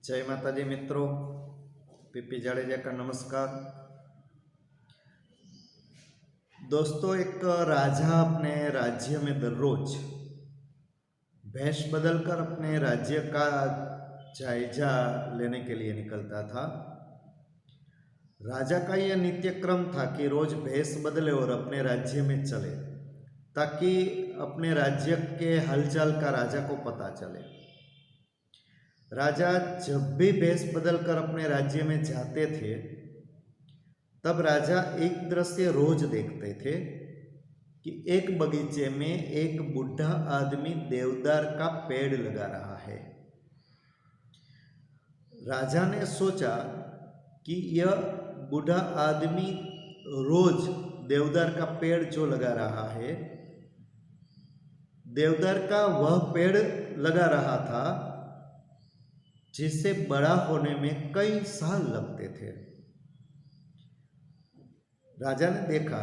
जय माता दी मित्रों, पीपी जाडेजा का नमस्कार। दोस्तों, एक राजा अपने राज्य में दररोज भेष बदलकर अपने राज्य का जायजा लेने के लिए निकलता था। राजा का यह नित्य क्रम था कि रोज भेष बदले और अपने राज्य में चले, ताकि अपने राज्य के हलचल का राजा को पता चले। राजा जब भी भेष बदलकर अपने राज्य में जाते थे, तब राजा एक दृश्य रोज देखते थे कि एक बगीचे में एक बूढ़ा आदमी देवदार का पेड़ लगा रहा है। राजा ने सोचा कि यह बूढ़ा आदमी रोज देवदार का पेड़ जो लगा रहा है, देवदार का वह पेड़ लगा रहा था जिसे बड़ा होने में कई साल लगते थे। राजा ने देखा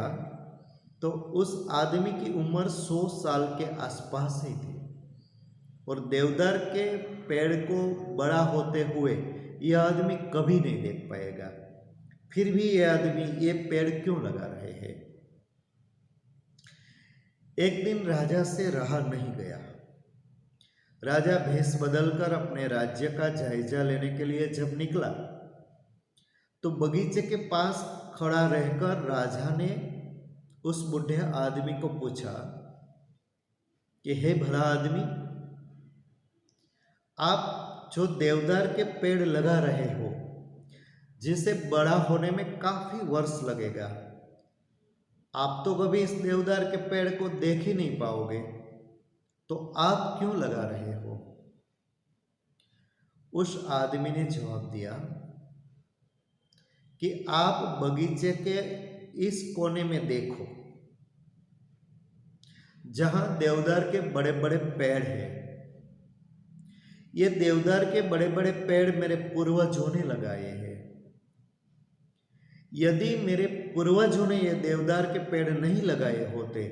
तो उस आदमी की उम्र 100 साल के आसपास ही थी और देवदार के पेड़ को बड़ा होते हुए यह आदमी कभी नहीं देख पाएगा। फिर भी यह आदमी ये पेड़ क्यों लगा रहे हैं? एक दिन राजा से रहा नहीं गया। राजा भेष बदलकर अपने राज्य का जायजा लेने के लिए जब निकला, तो बगीचे के पास खड़ा रहकर राजा ने उस बूढ़े आदमी को पूछा कि हे भला आदमी, आप जो देवदार के पेड़ लगा रहे हो, जिसे बड़ा होने में काफी वर्ष लगेगा, आप तो कभी इस देवदार के पेड़ को देख ही नहीं पाओगे, तो आप क्यों लगा रहे हो? उस आदमी ने जवाब दिया कि आप बगीचे के इस कोने में देखो, जहां देवदार के बड़े बड़े पेड़ हैं। ये देवदार के बड़े बड़े पेड़ मेरे पूर्वजों ने लगाए हैं। यदि मेरे पूर्वजों ने ये देवदार के पेड़ नहीं लगाए होते,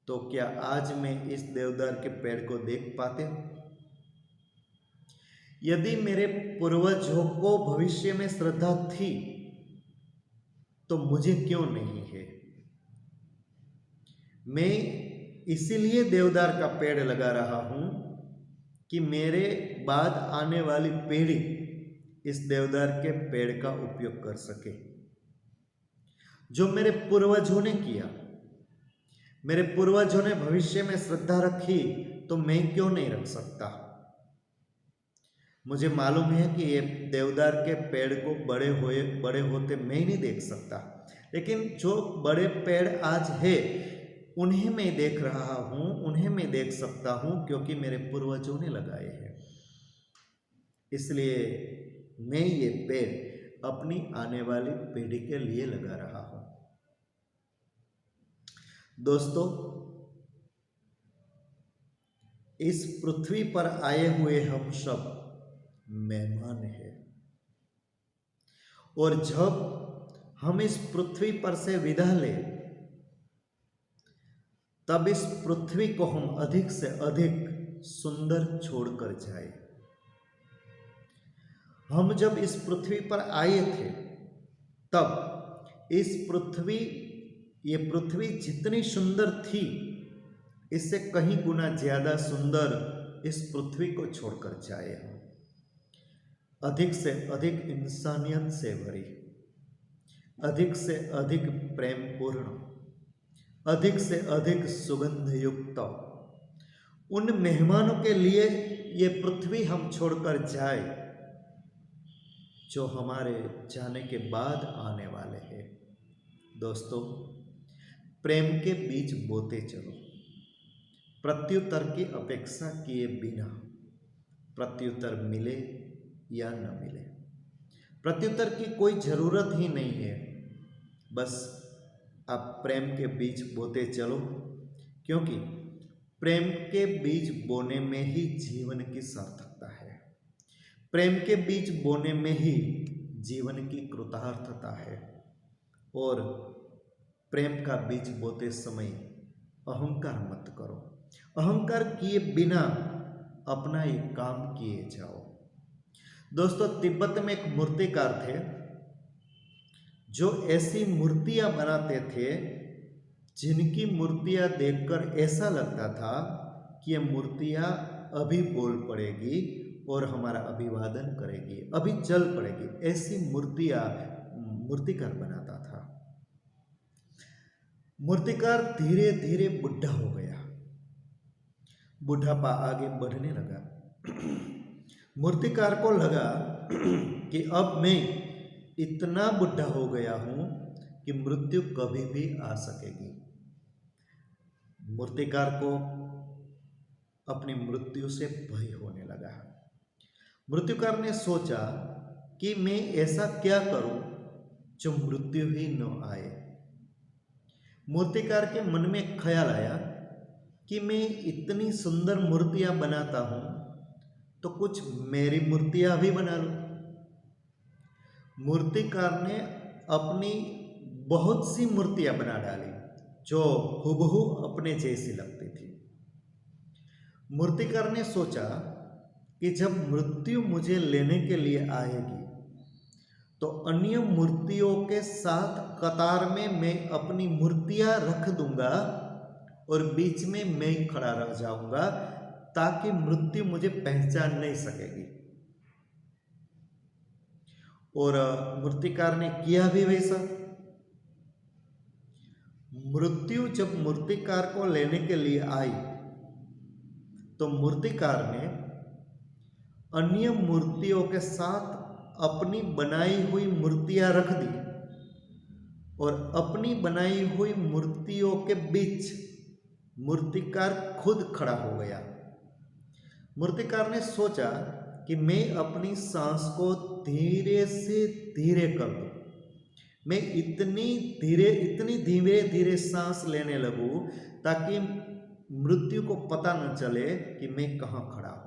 तो क्या आज मैं इस देवदार के पेड़ को देख पाते? यदि मेरे पूर्वजों को भविष्य में श्रद्धा थी, तो मुझे क्यों नहीं है? मैं इसीलिए देवदार का पेड़ लगा रहा हूं कि मेरे बाद आने वाली पीढ़ी इस देवदार के पेड़ का उपयोग कर सके। जो मेरे पूर्वजों ने किया, मेरे पूर्वजों ने भविष्य में श्रद्धा रखी, तो मैं क्यों नहीं रख सकता? मुझे मालूम है कि ये देवदार के पेड़ को बड़े होते मैं नहीं देख सकता, लेकिन जो बड़े पेड़ आज है उन्हें मैं देख रहा हूं, उन्हें मैं देख सकता हूं, क्योंकि मेरे पूर्वजों ने लगाए हैं। इसलिए मैं ये पेड़ अपनी आने वाली पीढ़ी के लिए लगा रहा हूं। दोस्तों, इस पृथ्वी पर आए हुए हम सब मेहमान हैं, और जब हम इस पृथ्वी पर से विदा लें, तब इस पृथ्वी को हम अधिक से अधिक सुंदर छोड़कर जाए। हम जब इस पृथ्वी पर आए थे, तब ये पृथ्वी जितनी सुंदर थी, इससे कहीं गुना ज्यादा सुंदर इस पृथ्वी को छोड़कर जाए हम। अधिक से अधिक इंसानियत से भरी, अधिक से अधिक प्रेमपूर्ण, अधिक से अधिक सुगंध युक्त उन मेहमानों के लिए ये पृथ्वी हम छोड़कर जाए, जो हमारे जाने के बाद आने वाले हैं। दोस्तों, प्रेम के बीज बोते चलो, प्रत्युत्तर की अपेक्षा किए बिना। प्रत्युत्तर मिले या न मिले, प्रत्युत्तर की कोई जरूरत ही नहीं है। बस आप प्रेम के बीज बोते चलो, क्योंकि प्रेम के बीज बोने में ही जीवन की सार्थकता है। प्रेम के बीज बोने में ही जीवन की कृतार्थता है। और प्रेम का बीज बोते समय अहंकार मत करो। अहंकार किए बिना अपना ये काम किए जाओ। दोस्तों, तिब्बत में एक मूर्तिकार थे जो ऐसी मूर्तियां बनाते थे जिनकी मूर्तियां देखकर ऐसा लगता था कि ये मूर्तियां अभी बोल पड़ेगी और हमारा अभिवादन करेगी, अभी चल पड़ेगी। ऐसी मूर्तियां मूर्तिकार बनाता था। मूर्तिकार धीरे धीरे बुढ़ा हो गया, बुढ़ापा आगे बढ़ने लगा। मूर्तिकार को लगा कि अब मैं इतना बुढ़ा हो गया हूं कि मृत्यु कभी भी आ सकेगी। मूर्तिकार को अपनी मृत्यु से भय होने लगा। मूर्तिकार ने सोचा कि मैं ऐसा क्या करूं जो मृत्यु ही न आए। मूर्तिकार के मन में ख्याल आया कि मैं इतनी सुंदर मूर्तियां बनाता हूं तो कुछ मेरी मूर्तियां भी बना लूं। मूर्तिकार ने अपनी बहुत सी मूर्तियां बना डाली जो हूबहू अपने जैसी लगती थी। मूर्तिकार ने सोचा कि जब मृत्यु मुझे लेने के लिए आएगी तो अन्य मूर्तियों के साथ कतार में मैं अपनी मूर्तियां रख दूंगा और बीच में मैं खड़ा रह जाऊंगा ताकि मृत्यु मुझे पहचान नहीं सकेगी। और मूर्तिकार ने किया भी वैसा। मृत्यु जब मूर्तिकार को लेने के लिए आई तो मूर्तिकार ने अन्य मूर्तियों के साथ अपनी बनाई हुई मूर्तियां रख दी और अपनी बनाई हुई मूर्तियों के बीच मूर्तिकार खुद खड़ा हो गया। मूर्तिकार ने सोचा कि मैं अपनी सांस को धीरे से धीरे कर दूं। मैं इतनी धीरे धीरे सांस लेने लगूं ताकि मृत्यु को पता न चले कि मैं कहां खड़ा हूं।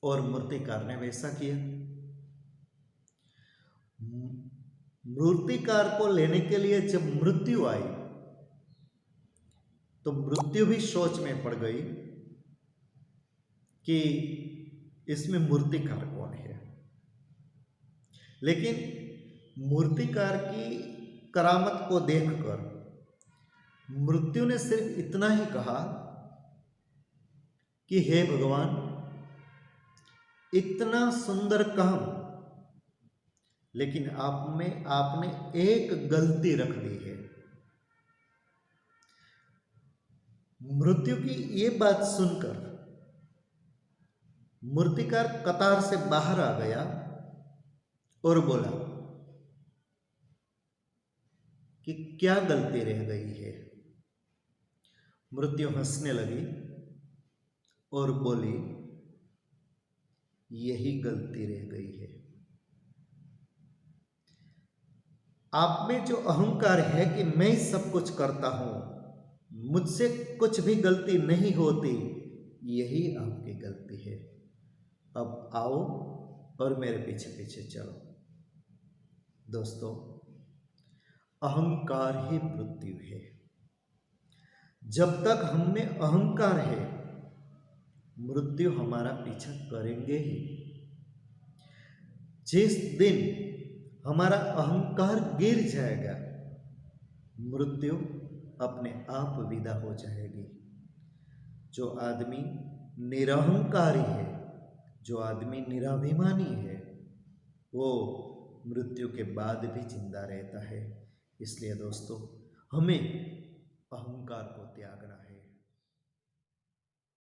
और मूर्तिकार ने वैसा किया। मूर्तिकार को लेने के लिए जब मृत्यु आई तो मृत्यु भी सोच में पड़ गई कि इसमें मूर्तिकार कौन है। लेकिन मूर्तिकार की करामत को देखकर मृत्यु ने सिर्फ इतना ही कहा कि हे भगवान, इतना सुंदर काम, लेकिन आपने एक गलती रख दी है। मृत्यु की ये बात सुनकर मूर्तिकार कतार से बाहर आ गया और बोला कि क्या गलती रह गई है। मृत्यु हंसने लगी और बोली, यही गलती रह गई है। आप में जो अहंकार है कि मैं सब कुछ करता हूं, मुझसे कुछ भी गलती नहीं होती, यही आपकी गलती है। अब आओ और मेरे पीछे पीछे चलो। दोस्तों, अहंकार ही मृत्यु है। जब तक हम में अहंकार है, मृत्यु हमारा पीछा करेंगे ही। जिस दिन हमारा अहंकार गिर जाएगा, मृत्यु अपने आप विदा हो जाएगी। जो आदमी निरहंकारी है, जो आदमी निराभिमानी है, वो मृत्यु के बाद भी जिंदा रहता है। इसलिए दोस्तों, हमें अहंकार को त्यागना है।